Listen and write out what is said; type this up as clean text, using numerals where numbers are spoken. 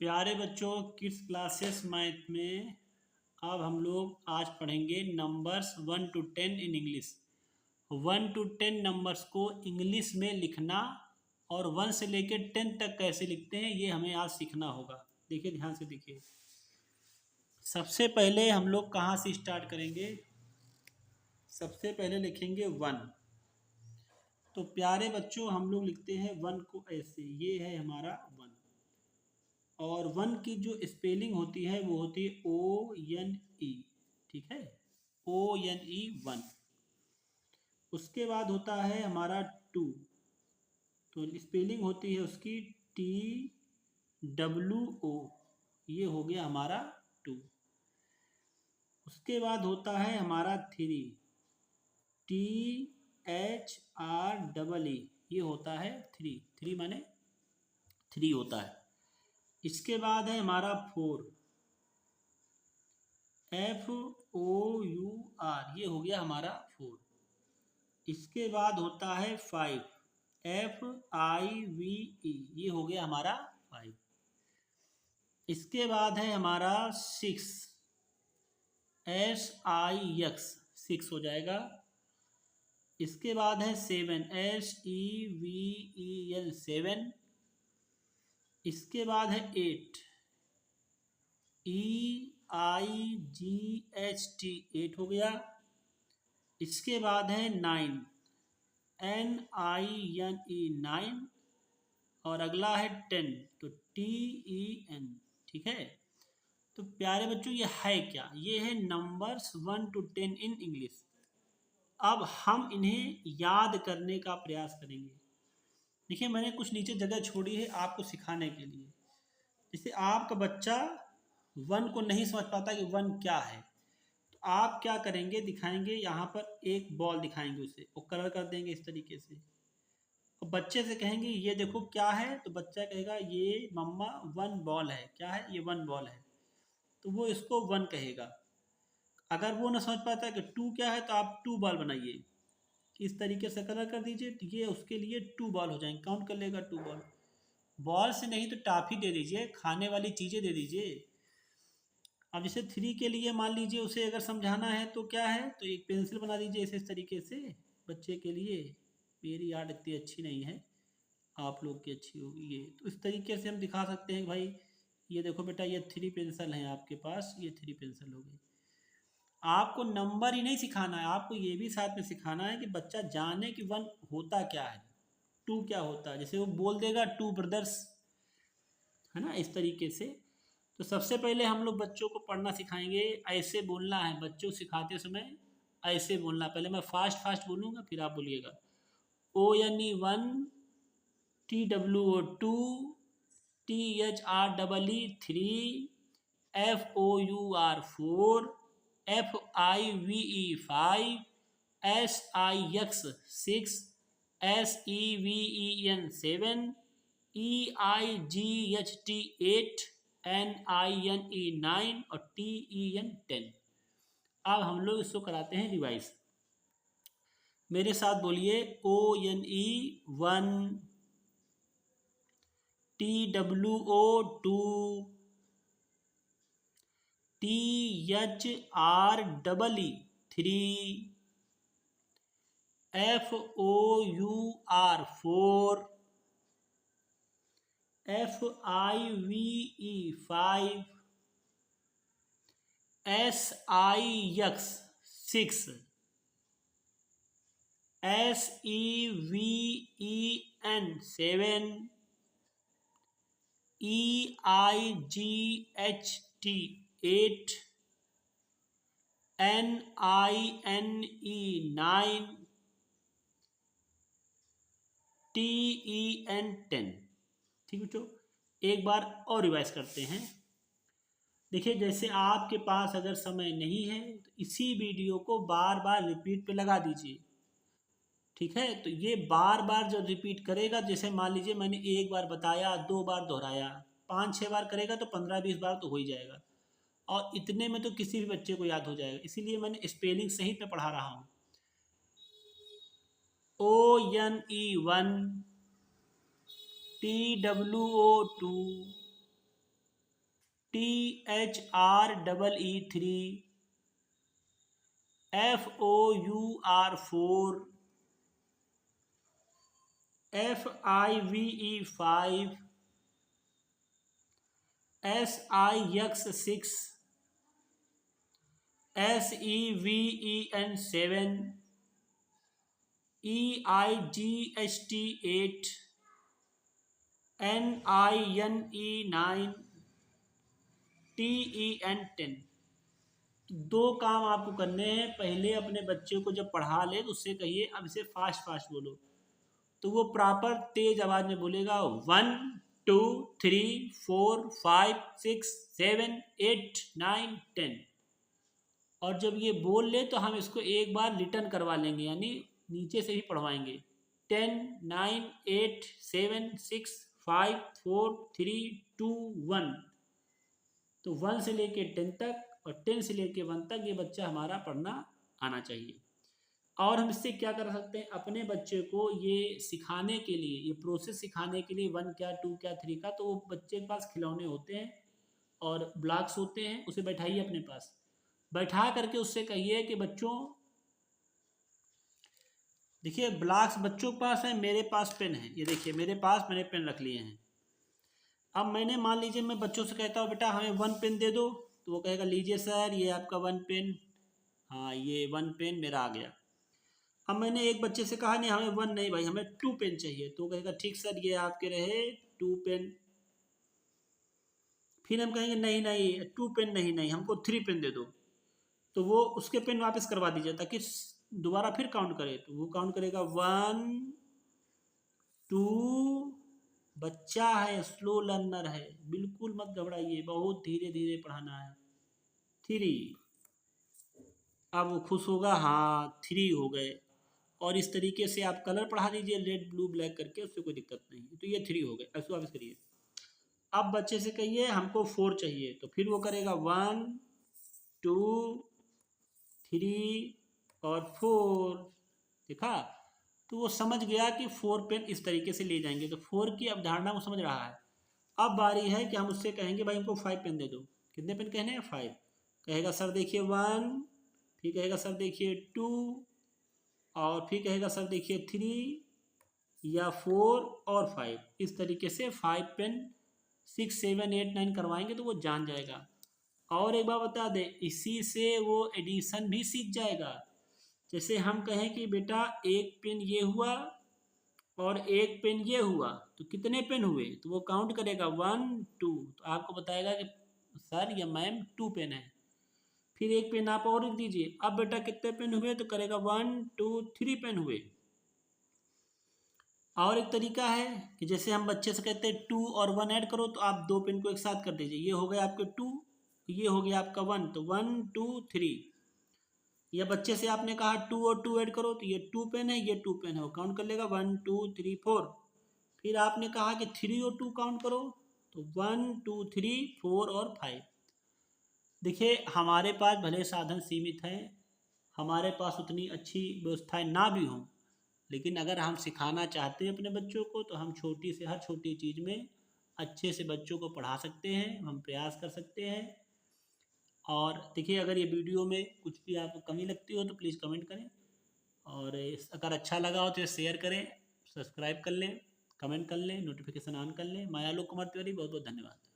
प्यारे बच्चों, kids classes math में अब हम लोग आज पढ़ेंगे numbers 1 to 10 in English. 1 to 10 numbers को इंग्लिश में लिखना और 1 से लेकर 10 तक कैसे लिखते हैं ये हमें आज सीखना होगा। देखिए, ध्यान से देखिए। सबसे पहले हम लोग कहाँ से स्टार्ट करेंगे? सबसे पहले लिखेंगे 1। तो प्यारे बच्चों, हम लोग लिखते हैं 1 को ऐसे, ये है हमारा 1। और 1 की जो स्पेलिंग होती है वो होती है ONE। ठीक है, ONE 1। उसके बाद होता है हमारा 2। तो स्पेलिंग होती है उसकी TWO। ये हो गया हमारा 2। उसके बाद होता है हमारा 3। THREE। ये होता है 3। 3 माने 3 होता है। इसके बाद है हमारा 4। FOUR। ये हो गया हमारा 4। इसके बाद होता है 5। FIVE। ये हो गया हमारा 5। इसके बाद है हमारा 6। SIX। 6 हो जाएगा। इसके बाद है 7। SEVEN। 7। इसके बाद है 8। EIGHT। 8 हो गया। इसके बाद है 9। NINE। 9। और अगला है 10। तो TEN। ठीक है। तो प्यारे बच्चों, ये है क्या? ये है नंबर्स 1 to 10 इन इंग्लिश। अब हम इन्हें याद करने का प्रयास करेंगे। देखिए, मैंने कुछ नीचे जगह छोड़ी है आपको सिखाने के लिए। जैसे आपका बच्चा 1 को नहीं समझ पाता कि 1 क्या है, तो आप क्या करेंगे, दिखाएंगे यहाँ पर एक बॉल दिखाएंगे, उसे वो कलर कर देंगे इस तरीके से। और बच्चे से कहेंगे ये देखो क्या है, तो बच्चा कहेगा ये मम्मा 1 बॉल है। क्या है? ये 1 बॉल है। तो वो इसको 1 कहेगा। अगर वो ना समझ पाता है कि 2 क्या है, तो आप 2 बॉल बनाइए, इस तरीके से कलर कर दीजिए, तो ये उसके लिए 2 बॉल हो जाएंगे, काउंट कर लेगा 2 बॉल। बॉल से नहीं तो टॉफी दे दीजिए, खाने वाली चीज़ें दे दीजिए। अब जैसे 3 के लिए मान लीजिए उसे अगर समझाना है तो क्या है, तो एक पेंसिल बना दीजिए इस तरीके से बच्चे के लिए। मेरी याद इतनी अच्छी नहीं है, आप लोग की अच्छी होगी ये। तो इस तरीके से हम दिखा सकते हैं भाई, ये देखो बेटा, ये 3 पेंसिल हैं आपके पास, ये 3 पेंसिल हो गई। आपको नंबर ही नहीं सिखाना है, आपको ये भी साथ में सिखाना है कि बच्चा जाने कि 1 होता क्या है, 2 क्या होता है। जैसे वो बोल देगा 2 ब्रदर्स, है ना, इस तरीके से। तो सबसे पहले हम लोग बच्चों को पढ़ना सिखाएंगे। ऐसे बोलना है बच्चों को सिखाते समय, ऐसे बोलना। पहले मैं फास्ट फास्ट बोलूँगा, फिर आप बोलिएगा। ONE 1। TWO 2। THREE 3। FOUR 4। FIVE 5। SIX 6। SEVEN 7। EIGHT 8। NINE 9 और TEN 10। अब हम लोग इसको कराते हैं रिवाइज। मेरे साथ बोलिए। ONE 1। TWO 2। THREE 3। FOUR 4। FIVE 5। SIX 6। SEVEN 7। EIGHT 8। NINE 9। TEN 10। ठीक है बच्चों, एक बार और रिवाइज करते हैं। देखिए, जैसे आपके पास अगर समय नहीं है तो इसी वीडियो को बार बार रिपीट पे लगा दीजिए। ठीक है, तो ये बार बार जो रिपीट करेगा, जैसे मान लीजिए मैंने एक बार बताया, 2 बार दोहराया, 5-6 बार करेगा तो 15-20 बार तो हो ही जाएगा। और इतने में तो किसी भी बच्चे को याद हो जाएगा, इसीलिए मैंने स्पेलिंग सही पे पढ़ा रहा हूँ। ONE 1। TWO 2। THREE 3, FOUR 4, FIVE 5, SIX 6, SEVEN 7, EIGHT 8, NINE 9, TEN 10। दो काम आपको करने हैं। पहले अपने बच्चे को जब पढ़ा ले तो उससे कहिए अब इसे फास्ट फास्ट बोलो, तो वो प्रॉपर तेज आवाज में बोलेगा 1 2 3 4 5 6 7 8 9 10। और जब ये बोल ले तो हम इसको एक बार रिटर्न करवा लेंगे, यानी नीचे से ही पढ़वाएंगे 10 9 8 7 6 5 4 3 2 1। तो 1 से लेके 10 तक और 10 से लेके 1 तक ये बच्चा हमारा पढ़ना आना चाहिए। और हम इससे क्या कर सकते हैं, अपने बच्चे को ये सिखाने के लिए, ये प्रोसेस सिखाने के लिए 1 क्या 2 क्या 3 का, तो वो बच्चे के पास खिलौने होते हैं और ब्लॉक्स होते हैं, उसे बैठाइए अपने पास, बैठा करके उससे कहिए कि बच्चों देखिए ब्लॉक्स बच्चों के पास है, मेरे पास पेन है, ये देखिए मेरे पास मैंने पेन रख लिए हैं। अब मैंने मान लीजिए मैं बच्चों से कहता हूँ बेटा हमें 1 पेन दे दो, तो वो कहेगा लीजिए सर ये आपका 1 पेन, हाँ ये 1 पेन मेरा आ गया। अब मैंने एक बच्चे से कहा नहीं हमें 1 नहीं भाई हमें 2 पेन चाहिए, तो कहेगा ठीक सर ये आपके रहे 2 पेन। फिर हम कहेंगे नहीं नहीं 2 पेन नहीं नहीं हमको 3 पेन दे दो, तो वो उसके पेन वापस करवा दीजिए ताकि दोबारा फिर काउंट करे, तो वो काउंट करेगा 1 2, बच्चा है स्लो लर्नर है, बिल्कुल मत घबराइए, बहुत धीरे धीरे पढ़ाना है। 3, अब वो खुश होगा, हाँ 3 हो गए। और इस तरीके से आप कलर पढ़ा दीजिए रेड ब्लू ब्लैक करके, उससे कोई दिक्कत नहीं, तो ये 3 हो गए। ऐसे वापस करिए। अब बच्चे से कहिए हमको 4 चाहिए, तो फिर वो करेगा 1 2 3 और 4, देखा, तो वो समझ गया कि 4 पेन इस तरीके से ले जाएंगे, तो 4 की अवधारणा वो समझ रहा है। अब बारी है कि हम उससे कहेंगे भाई हमको 5 पेन दे दो, कितने पेन कहने हैं 5, कहेगा सर देखिए 1, फिर कहेगा सर देखिए 2, और फिर कहेगा सर देखिए 3 या 4 और 5, इस तरीके से 5 पेन 6 7 8 9 करवाएंगे तो वो जान जाएगा। और एक बार बता दें, इसी से वो एडिशन भी सीख जाएगा। जैसे हम कहें कि बेटा एक पेन ये हुआ और एक पेन ये हुआ, तो कितने पेन हुए, तो वो काउंट करेगा 1 2, तो आपको बताएगा कि सर या मैम 2 पेन है। फिर एक पेन आप और लिख दीजिए, अब बेटा कितने पेन हुए, तो करेगा 1 2 3 पेन हुए। और एक तरीका है कि जैसे हम बच्चे से कहते हैं 2 और 1 ऐड करो, तो आप 2 पेन को एक साथ कर दीजिए, ये हो गया आपके 2, ये हो गया आपका 1, तो 1 2 3। या बच्चे से आपने कहा 2 और 2 ऐड करो, तो ये 2 पेन है ये 2 पेन है, वो काउंट कर लेगा 1 2 3 4। फिर आपने कहा कि 3 और 2 काउंट करो, तो 1 2 3 4 और 5। देखिए हमारे पास भले साधन सीमित हैं, हमारे पास उतनी अच्छी व्यवस्थाएं ना भी हों, लेकिन अगर हम सिखाना चाहते हैं अपने बच्चों को, तो हम छोटी से हर छोटी चीज़ में अच्छे से बच्चों को पढ़ा सकते हैं, हम प्रयास कर सकते हैं। और देखिए अगर ये वीडियो में कुछ भी आपको कमी लगती हो तो प्लीज़ कमेंट करें, और अगर अच्छा लगा हो तो शेयर करें, सब्सक्राइब कर लें, कमेंट कर लें, नोटिफिकेशन ऑन कर लें। मैं आलोक कुमार तिवारी, बहुत बहुत धन्यवाद।